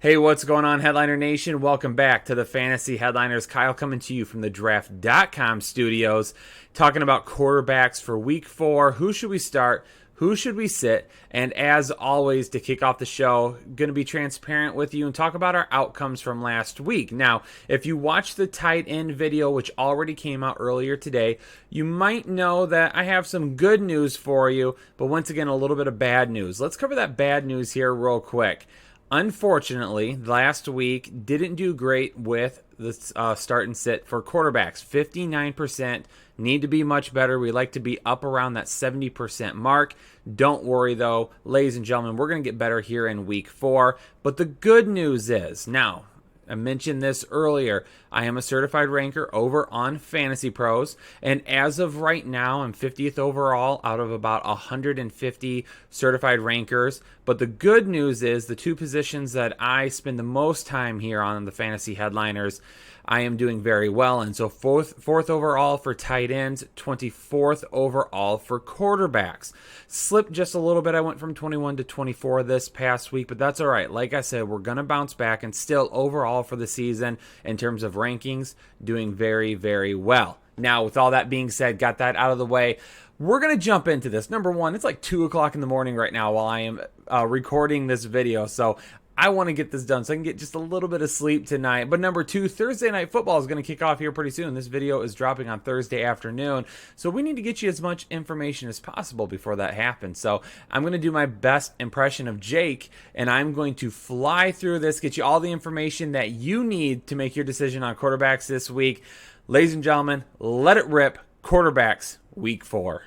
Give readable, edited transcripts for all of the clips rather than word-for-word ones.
Hey, what's going on, Headliner Nation? Welcome back to the Fantasy Headliners. Kyle coming to you from the Draft.com studios, talking about quarterbacks for Week 4. Who should we start? Who should we sit? And as always, to kick off the show, going to be transparent with you and talk about our outcomes from last week. Now, if you watched the tight end video, which already came out earlier today, you might know that I have some good news for you, but once again, a little bit of bad news. Let's cover that bad news here real quick. Unfortunately, last week didn't do great with the start and sit for quarterbacks. 59% need to be much better. We like to be up around that 70% mark. Don't worry though, ladies and gentlemen, we're going to get better here in week 4. But the good news is, now, I mentioned this earlier, I am a certified ranker over on Fantasy Pros, and as of right now, I'm 50th overall out of about 150 certified rankers. But the good news is the two positions that I spend the most time here on the Fantasy Headliners, I am doing very well. And so fourth overall for tight ends, 24th overall for quarterbacks. Slipped just a little bit. I went from 21 to 24 this past week, but that's all right. Like I said, we're going to bounce back, and still overall for the season in terms of rankings, doing very, very well. Now, with all that being said, got that out of the way, we're going to jump into this. Number one, it's like 2 o'clock in the morning right now while I am recording this video, so I want to get this done so I can get just a little bit of sleep tonight. But number 2, Thursday Night Football is going to kick off here pretty soon. This video is dropping on Thursday afternoon, so we need to get you as much information as possible before that happens. So I'm going to do my best impression of Jake, and I'm going to fly through this, get you all the information that you need to make your decision on quarterbacks this week. Ladies and gentlemen, let it rip. Quarterbacks, Week 4.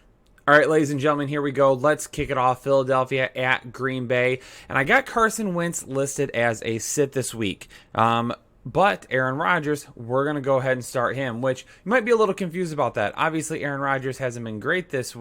All right, ladies and gentlemen, here we go. Let's kick it off. Philadelphia at Green Bay. And I got Carson Wentz listed as a sit this week. But Aaron Rodgers, we're going to go ahead and start him, which you might be a little confused about that. Obviously, Aaron Rodgers hasn't been great this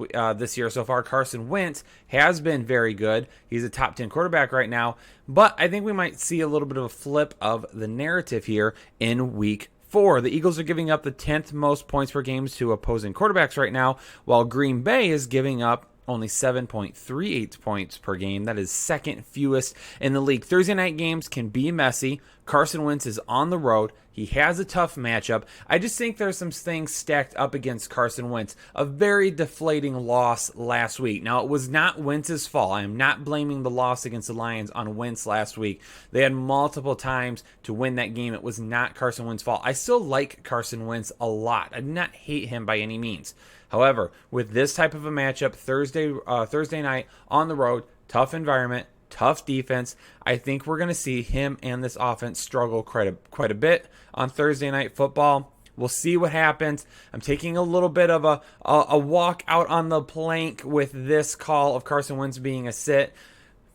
year so far. Carson Wentz has been very good. He's a top 10 quarterback right now. But I think we might see a little bit of a flip of the narrative here in Week 4. The Eagles are giving up the 10th most points per game to opposing quarterbacks right now, while Green Bay is giving up only 7.38 points per game. That is second fewest in the league. Thursday night games can be messy. Carson Wentz is on the road. He has a tough matchup. I just think there's some things stacked up against Carson Wentz. A very deflating loss last week. Now, it was not Wentz's fault. I am not blaming the loss against the Lions on Wentz last week. They had multiple times to win that game. It was not Carson Wentz's fault. I still like Carson Wentz a lot. I do not hate him by any means. However, with this type of a matchup, Thursday night on the road, tough environment, tough defense, I think we're going to see him and this offense struggle quite a bit on Thursday Night Football. We'll see what happens. I'm taking a little bit of a walk out on the plank with this call of Carson Wentz being a sit.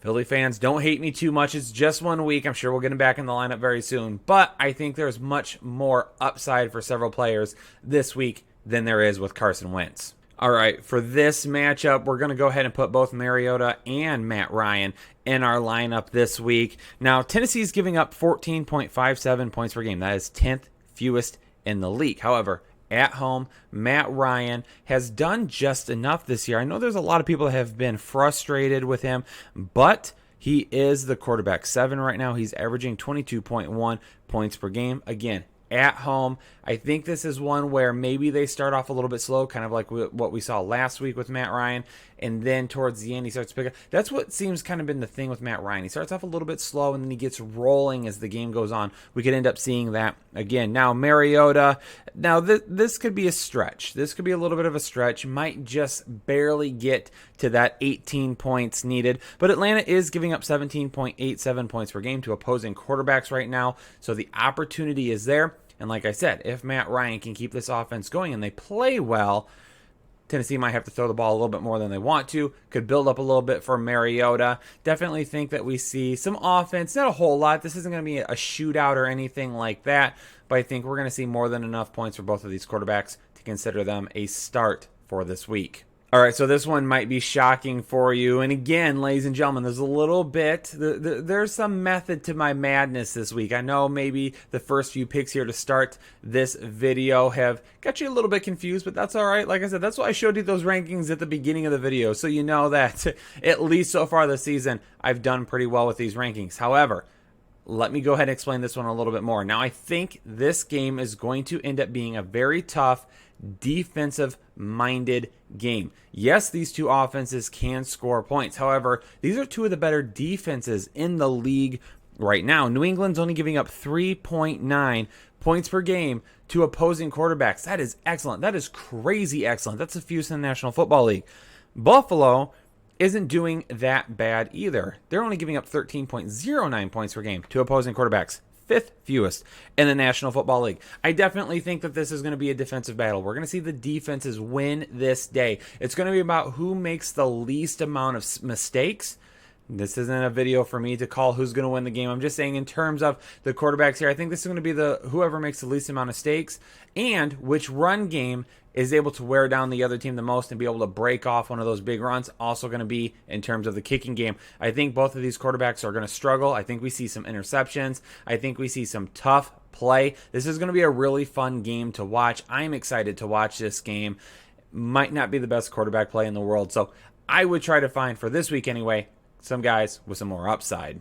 Philly fans, don't hate me too much. It's just 1 week. I'm sure we'll get him back in the lineup very soon. But I think there's much more upside for several players this week than there is with Carson Wentz. All right, for this matchup, we're going to go ahead and put both Mariota and Matt Ryan in our lineup this week. Now, Tennessee's giving up 14.57 points per game. That is 10th fewest in the league. However, at home, Matt Ryan has done just enough this year. I know there's a lot of people that have been frustrated with him, but he is the quarterback 7 right now. He's averaging 22.1 points per game. Again, at home, I think this is one where maybe they start off a little bit slow, kind of like what we saw last week with Matt Ryan, and then towards the end he starts to pick up. That's what seems kind of been the thing with Matt Ryan. He starts off a little bit slow, and then he gets rolling as the game goes on. We could end up seeing that again. Now, Mariota, this could be a stretch. This could be a little bit of a stretch. Might just barely get to that 18 points needed, but Atlanta is giving up 17.87 points per game to opposing quarterbacks right now, so the opportunity is there. And like I said, if Matt Ryan can keep this offense going and they play well, Tennessee might have to throw the ball a little bit more than they want to. Could build up a little bit for Mariota. Definitely think that we see some offense. Not a whole lot. This isn't going to be a shootout or anything like that. But I think we're going to see more than enough points for both of these quarterbacks to consider them a start for this week. All right, so this one might be shocking for you. And again, ladies and gentlemen, there's a little bit, there's some method to my madness this week. I know maybe the first few picks here to start this video have got you a little bit confused, but that's all right. Like I said, that's why I showed you those rankings at the beginning of the video, so you know that at least so far this season, I've done pretty well with these rankings. However, let me go ahead and explain this one a little bit more. Now, I think this game is going to end up being a very tough, defensive-minded game. Yes, these two offenses can score points. However, these are two of the better defenses in the league right now. New England's only giving up 3.9 points per game to opposing quarterbacks. That is excellent. That is crazy excellent. That's the fewest in the National Football League. Buffalo isn't doing that bad either. They're only giving up 13.09 points per game to opposing quarterbacks. Fifth fewest in the National Football League. I definitely think that this is going to be a defensive battle. We're going to see the defenses win this day. It's going to be about who makes the least amount of mistakes. This isn't a video for me to call who's going to win the game. I'm just saying in terms of the quarterbacks here, I think this is going to be the whoever makes the least amount of mistakes and which run game is able to wear down the other team the most and be able to break off one of those big runs. Also going to be in terms of the kicking game. I think both of these quarterbacks are going to struggle. I think we see some interceptions. I think we see some tough play. This is going to be a really fun game to watch. I'm excited to watch this game. Might not be the best quarterback play in the world. So I would try to find, for this week anyway, some guys with some more upside.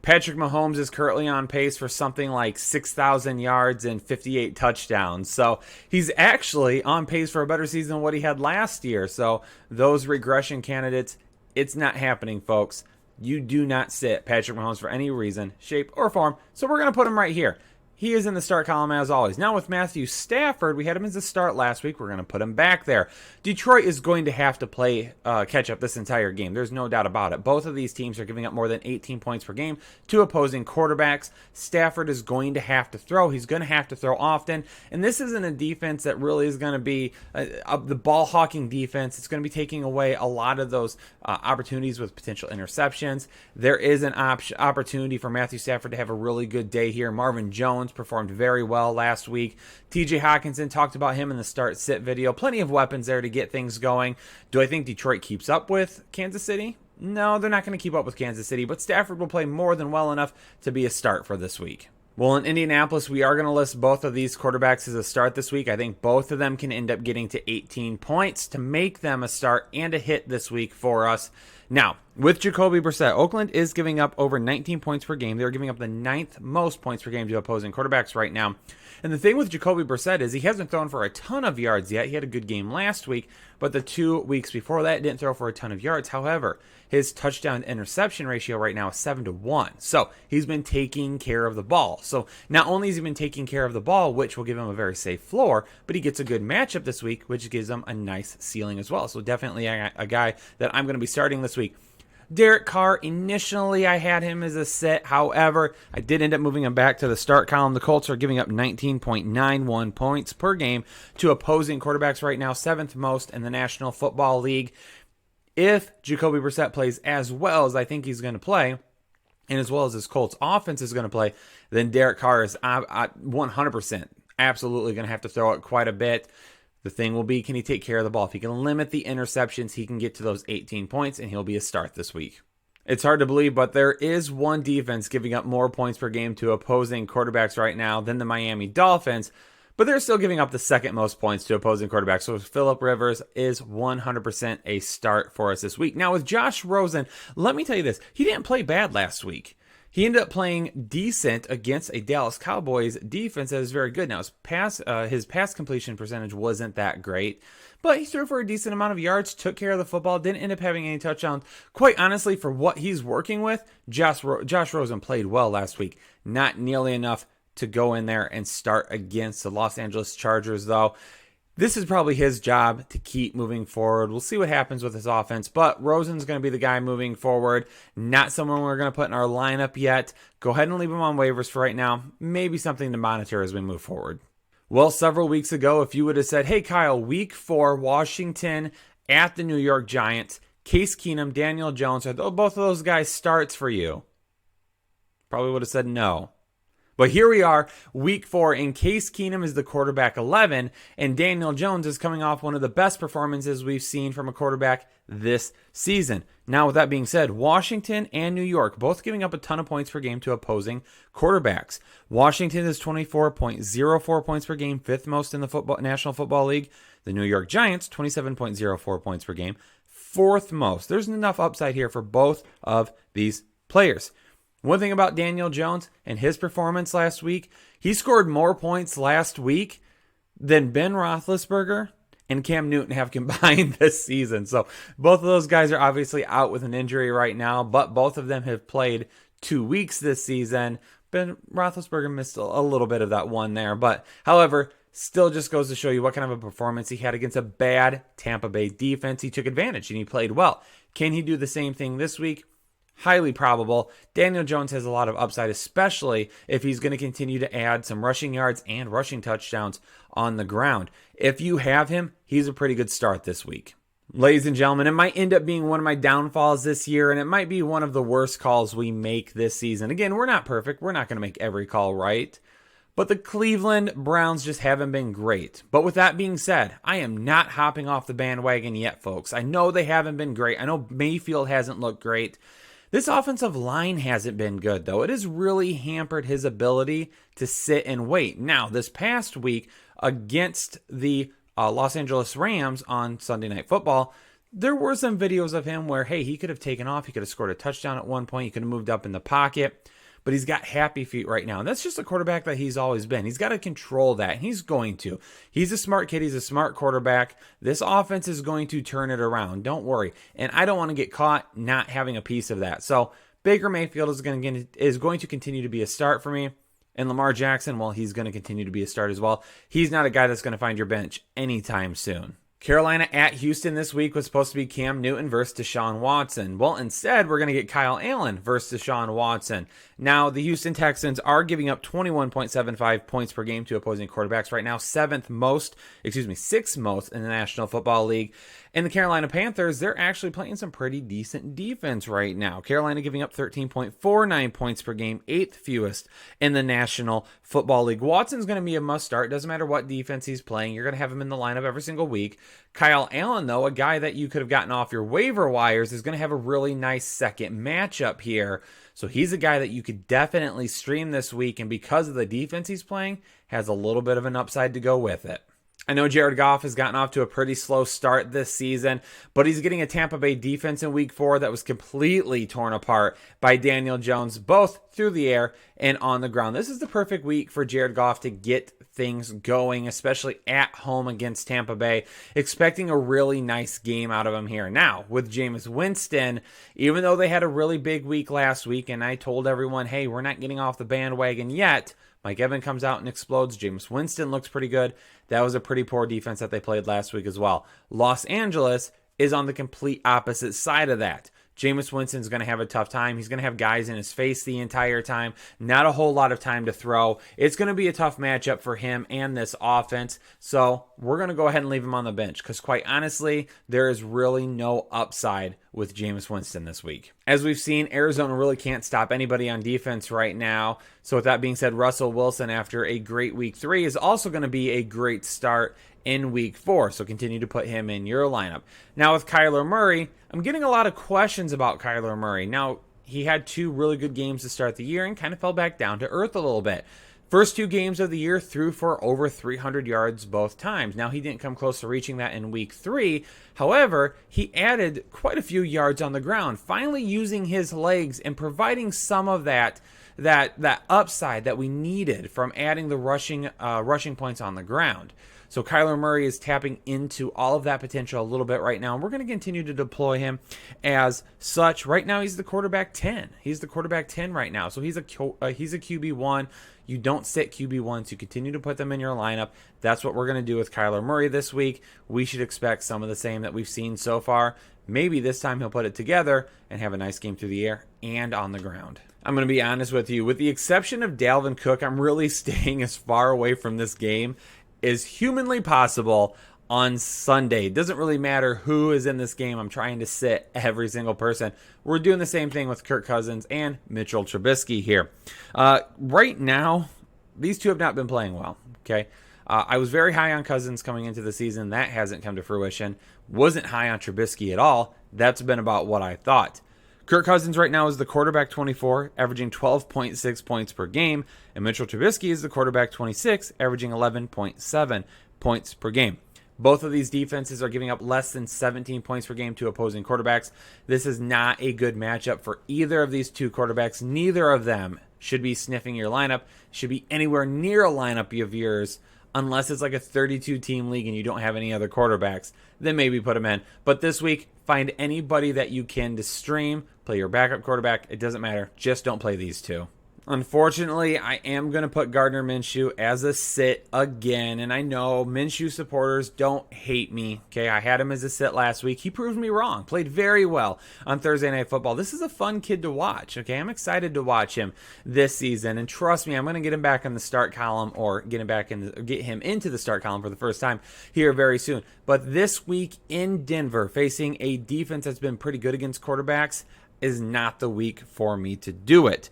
Patrick Mahomes is currently on pace for something like 6,000 yards and 58 touchdowns. So he's actually on pace for a better season than what he had last year. So those regression candidates, it's not happening, folks. You do not sit Patrick Mahomes for any reason, shape, or form. So we're going to put him right here. He is in the start column as always. Now with Matthew Stafford, we had him as a start last week. We're going to put him back there. Detroit is going to have to play catch up this entire game. There's no doubt about it. Both of these teams are giving up more than 18 points per game to opposing quarterbacks. Stafford is going to have to throw. He's going to have to throw often. And this isn't a defense that really is going to be the ball hawking defense. It's going to be taking away a lot of those opportunities with potential interceptions. There is an opportunity for Matthew Stafford to have a really good day here. Marvin Jones performed very well last week. TJ Hawkinson, talked about him in the start-sit video. Plenty of weapons there to get things going. Do I think Detroit keeps up with Kansas City? No, they're not going to keep up with Kansas City, but Stafford will play more than well enough to be a start for this week. Well, in Indianapolis, we are going to list both of these quarterbacks as a start this week. I think both of them can end up getting to 18 points to make them a start and a hit this week for us. Now, with Jacoby Brissett, Oakland is giving up over 19 points per game. They're giving up the 9th most points per game to opposing quarterbacks right now. And the thing with Jacoby Brissett is he hasn't thrown for a ton of yards yet. He had a good game last week, but the 2 weeks before that didn't throw for a ton of yards. However, his touchdown interception ratio right now is 7-1. So he's been taking care of the ball. So not only has he been taking care of the ball, which will give him a very safe floor, but he gets a good matchup this week, which gives him a nice ceiling as well. So definitely a guy that I'm going to be starting this week. Derek Carr, initially I had him as a sit. However, I did end up moving him back to the start column. The Colts are giving up 19.91 points per game to opposing quarterbacks right now, 7th most in the National Football League. If Jacoby Brissett plays as well as I think he's going to play, and as well as his Colts offense is going to play, then Derek Carr is 100% absolutely going to have to throw it quite a bit. The thing will be, can he take care of the ball? If he can limit the interceptions, he can get to those 18 points, and he'll be a start this week. It's hard to believe, but there is one defense giving up more points per game to opposing quarterbacks right now than the Miami Dolphins, but they're still giving up the 2nd most points to opposing quarterbacks. So Phillip Rivers is 100% a start for us this week. Now with Josh Rosen, let me tell you this. He didn't play bad last week. He ended up playing decent against a Dallas Cowboys defense that is very good. Now, his pass completion percentage wasn't that great, but he threw for a decent amount of yards, took care of the football, didn't end up having any touchdowns. Quite honestly, for what he's working with, Josh Rosen played well last week. Not nearly enough to go in there and start against the Los Angeles Chargers, though. This is probably his job to keep moving forward. We'll see what happens with his offense, but Rosen's going to be the guy moving forward. Not someone we're going to put in our lineup yet. Go ahead and leave him on waivers for right now. Maybe something to monitor as we move forward. Well, several weeks ago, if you would have said, hey, Kyle, week 4, Washington at the New York Giants, Case Keenum, Daniel Jones, are both of those guys starts for you? Probably would have said no. But here we are, week 4, and Case Keenum is the quarterback 11, and Daniel Jones is coming off one of the best performances we've seen from a quarterback this season. Now, with that being said, Washington and New York both giving up a ton of points per game to opposing quarterbacks. Washington is 24.04 points per game, 5th most in the National Football League. The New York Giants, 27.04 points per game, 4th most. There's enough upside here for both of these players. One thing about Daniel Jones and his performance last week, he scored more points last week than Ben Roethlisberger and Cam Newton have combined this season. So both of those guys are obviously out with an injury right now, but both of them have played 2 weeks this season. Ben Roethlisberger missed a little bit of that one there, but however, still just goes to show you what kind of a performance he had against a bad Tampa Bay defense. He took advantage and he played well. Can he do the same thing this week? Highly probable. Daniel Jones has a lot of upside, especially if he's going to continue to add some rushing yards and rushing touchdowns on the ground. If you have him, he's a pretty good start this week. Ladies and gentlemen, it might end up being one of my downfalls this year, and it might be one of the worst calls we make this season. Again, we're not perfect. We're not going to make every call right. But the Cleveland Browns just haven't been great. But with that being said, I am not hopping off the bandwagon yet, folks. I know they haven't been great. I know Mayfield hasn't looked great. This offensive line hasn't been good, though. It has really hampered his ability to sit and wait. Now, this past week against the Los Angeles Rams on Sunday Night Football, there were some videos of him where, hey, he could have taken off. He could have scored a touchdown at one point. He could have moved up in the pocket. But he's got happy feet right now. And that's just a quarterback that he's always been. He's got to control that. And he's going to. He's a smart kid. He's a smart quarterback. This offense is going to turn it around. Don't worry. And I don't want to get caught not having a piece of that. So Baker Mayfield is going to continue to be a start for me. And Lamar Jackson, well, he's going to continue to be a start as well. He's not a guy that's going to find your bench anytime soon. Carolina at Houston this week was supposed to be Cam Newton versus Deshaun Watson. Well, instead, we're going to get Kyle Allen versus Deshaun Watson. Now, the Houston Texans are giving up 21.75 points per game to opposing quarterbacks right now, sixth most in the National Football League. And the Carolina Panthers, they're actually playing some pretty decent defense right now. Carolina giving up 13.49 points per game, 8th fewest in the National Football League. Watson's going to be a must start. Doesn't matter what defense he's playing. You're going to have him in the lineup every single week. Kyle Allen, though, a guy that you could have gotten off your waiver wires, is going to have a really nice second matchup here. So he's a guy that you could definitely stream this week, and because of the defense he's playing, has a little bit of an upside to go with it. I know Jared Goff has gotten off to a pretty slow start this season, but he's getting a Tampa Bay defense in week 4 that was completely torn apart by Daniel Jones, both through the air and on the ground. This is the perfect week for Jared Goff to get things going, especially at home against Tampa Bay. Expecting a really nice game out of him here. Now, with Jameis Winston, even though they had a really big week last week, and I told everyone, hey, we're not getting off the bandwagon yet, Mike Evans comes out and explodes. Jameis Winston looks pretty good. That was a pretty poor defense that they played last week as well. Los Angeles is on the complete opposite side of that. Jameis Winston's going to have a tough time. He's going to have guys in his face the entire time. Not a whole lot of time to throw. It's going to be a tough matchup for him and this offense. So we're going to go ahead and leave him on the bench because quite honestly, there is really no upside with Jameis Winston this week. As we've seen, Arizona really can't stop anybody on defense right now. So with that being said, Russell Wilson, after a great week 3, is also going to be a great start in week 4. So continue to put him in your lineup. Now with Kyler Murray, I'm getting a lot of questions about Kyler Murray. Now, he had 2 really good games to start the year and kind of fell back down to earth a little bit. First 2 games of the year threw for over 300 yards both times. Now, he didn't come close to reaching that in week 3. However, he added quite a few yards on the ground, finally using his legs and providing some of that upside that we needed from adding the rushing points on the ground. So Kyler Murray is tapping into all of that potential a little bit right now, and we're going to continue to deploy him as such. Right now, he's the quarterback 10. He's the quarterback 10 right now, so he's a QB1. You don't sit QB1s. You continue to put them in your lineup. That's what we're going to do with Kyler Murray this week. We should expect some of the same that we've seen so far. Maybe this time he'll put it together and have a nice game through the air and on the ground. I'm going to be honest with you. With the exception of Dalvin Cook, I'm really staying as far away from this game as humanly possible on Sunday. It doesn't really matter who is in this game. I'm trying to sit every single person. We're doing the same thing with Kirk Cousins and Mitchell Trubisky here. Right now, these two have not been playing well. Okay, I was very high on Cousins coming into the season. That hasn't come to fruition. Wasn't high on Trubisky at all. That's been about what I thought. Kirk Cousins right now is the quarterback 24, averaging 12.6 points per game, and Mitchell Trubisky is the quarterback 26, averaging 11.7 points per game. Both of these defenses are giving up less than 17 points per game to opposing quarterbacks. This is not a good matchup for either of these two quarterbacks. Neither of them should be sniffing your lineup, should be anywhere near a lineup of yours, unless it's like a 32-team league and you don't have any other quarterbacks. Then maybe put them in. But this week, find anybody that you can to stream, play your backup quarterback. It doesn't matter. Just don't play these two. Unfortunately, I am going to put Gardner Minshew as a sit again, and I know Minshew supporters don't hate me. Okay, I had him as a sit last week. He proved me wrong. Played very well on Thursday Night Football. This is a fun kid to watch. Okay, I'm excited to watch him this season, and trust me, I'm going to get him back in the start column, or get him into the start column for the first time here very soon. But this week in Denver, facing a defense that's been pretty good against quarterbacks, is not the week for me to do it.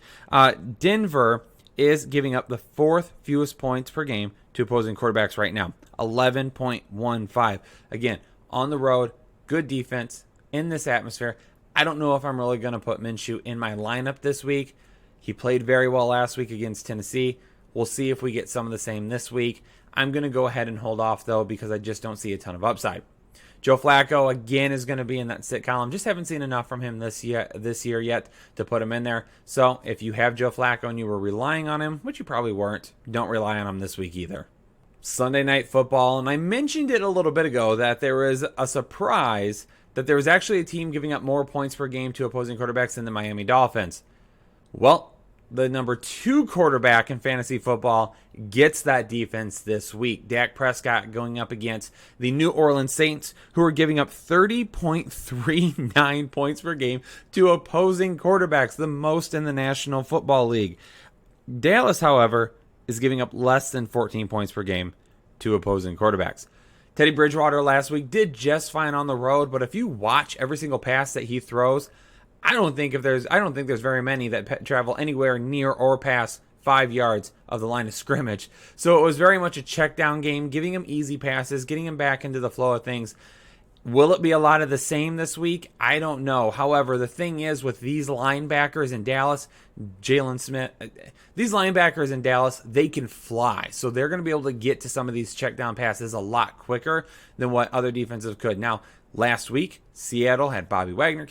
Denver is giving up the fourth fewest points per game to opposing quarterbacks right now, 11.15. Again, on the road, good defense in this atmosphere. I don't know if I'm really going to put Minshew in my lineup this week. He played very well last week against Tennessee. We'll see if we get some of the same this week. I'm going to go ahead and hold off, though, because I just don't see a ton of upside. Joe Flacco, again, is going to be in that sit column. Just haven't seen enough from him this year yet to put him in there. So if you have Joe Flacco and you were relying on him, which you probably weren't, don't rely on him this week either. Sunday Night Football, and I mentioned it a little bit ago that there was a surprise that there was actually a team giving up more points per game to opposing quarterbacks than the Miami Dolphins. Well, the number 2 quarterback in fantasy football gets that defense this week. Dak Prescott going up against the New Orleans Saints, who are giving up 30.39 points per game to opposing quarterbacks, the most in the National Football League. Dallas, however, is giving up less than 14 points per game to opposing quarterbacks. Teddy Bridgewater last week did just fine on the road, but if you watch every single pass that he throws, I don't think there's very many that travel anywhere near or past 5 yards of the line of scrimmage. So it was very much a check down game, giving him easy passes, getting him back into the flow of things. Will it be a lot of the same this week? I don't know. However, the thing is with these linebackers in Dallas, Jalen Smith, these linebackers in Dallas, they can fly. So they're going to be able to get to some of these check down passes a lot quicker than what other defenses could. Now, last week, Seattle had Bobby Wagner,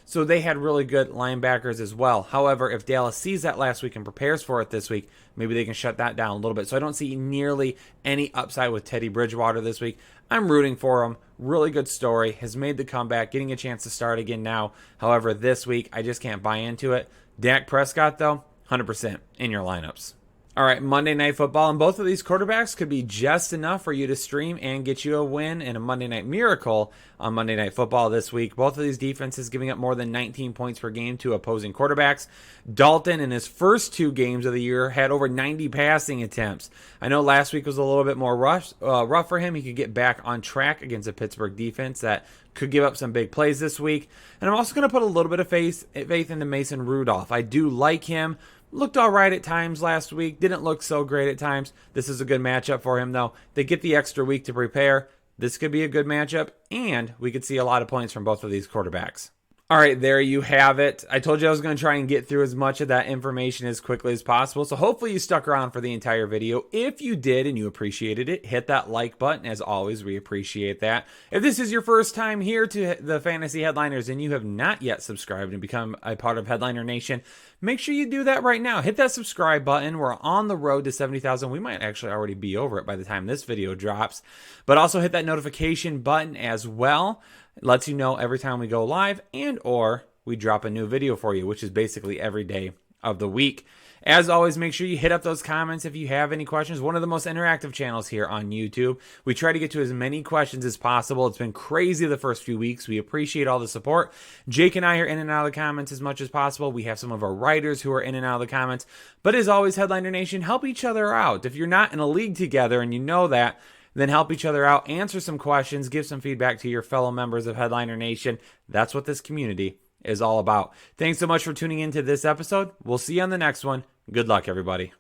so they had really good linebackers as well. However, if Dallas sees that last week and prepares for it this week, maybe they can shut that down a little bit. So I don't see nearly any upside with Teddy Bridgewater this week. I'm rooting for him. Really good story. Has made the comeback, getting a chance to start again now. However, this week, I just can't buy into it. Dak Prescott, though, 100% in your lineups. All right, Monday Night Football, and both of these quarterbacks could be just enough for you to stream and get you a win in a Monday Night Miracle on Monday Night Football this week. Both of these defenses giving up more than 19 points per game to opposing quarterbacks. Dalton, in his first 2 games of the year, had over 90 passing attempts. I know last week was a little bit more rough for him. He could get back on track against a Pittsburgh defense that could give up some big plays this week. And I'm also going to put a little bit of faith into Mason Rudolph. I do like him. Looked all right at times last week. Didn't look so great at times. This is a good matchup for him, though. They get the extra week to prepare. This could be a good matchup, and we could see a lot of points from both of these quarterbacks. All right, there you have it. I told you I was going to try and get through as much of that information as quickly as possible, so hopefully you stuck around for the entire video. If you did and you appreciated it, hit that like button. As always, we appreciate that. If this is your first time here to the Fantasy Headliners and you have not yet subscribed and become a part of Headliner Nation, make sure you do that right now. Hit that subscribe button. We're on the road to 70,000. We might actually already be over it by the time this video drops. But also hit that notification button as well. It lets you know every time we go live and or we drop a new video for you, which is basically every day of the week. As always, make sure you hit up those comments if you have any questions. One of the most interactive channels here on YouTube. We try to get to as many questions as possible. It's been crazy the first few weeks. We appreciate all the support. Jake and I are in and out of the comments as much as possible. We have some of our writers who are in and out of the comments. But as always, Headliner Nation, help each other out. If you're not in a league together and you know that, then help each other out, answer some questions, give some feedback to your fellow members of Headliner Nation. That's what this community is all about. Thanks so much for tuning into this episode. We'll see you on the next one. Good luck, everybody.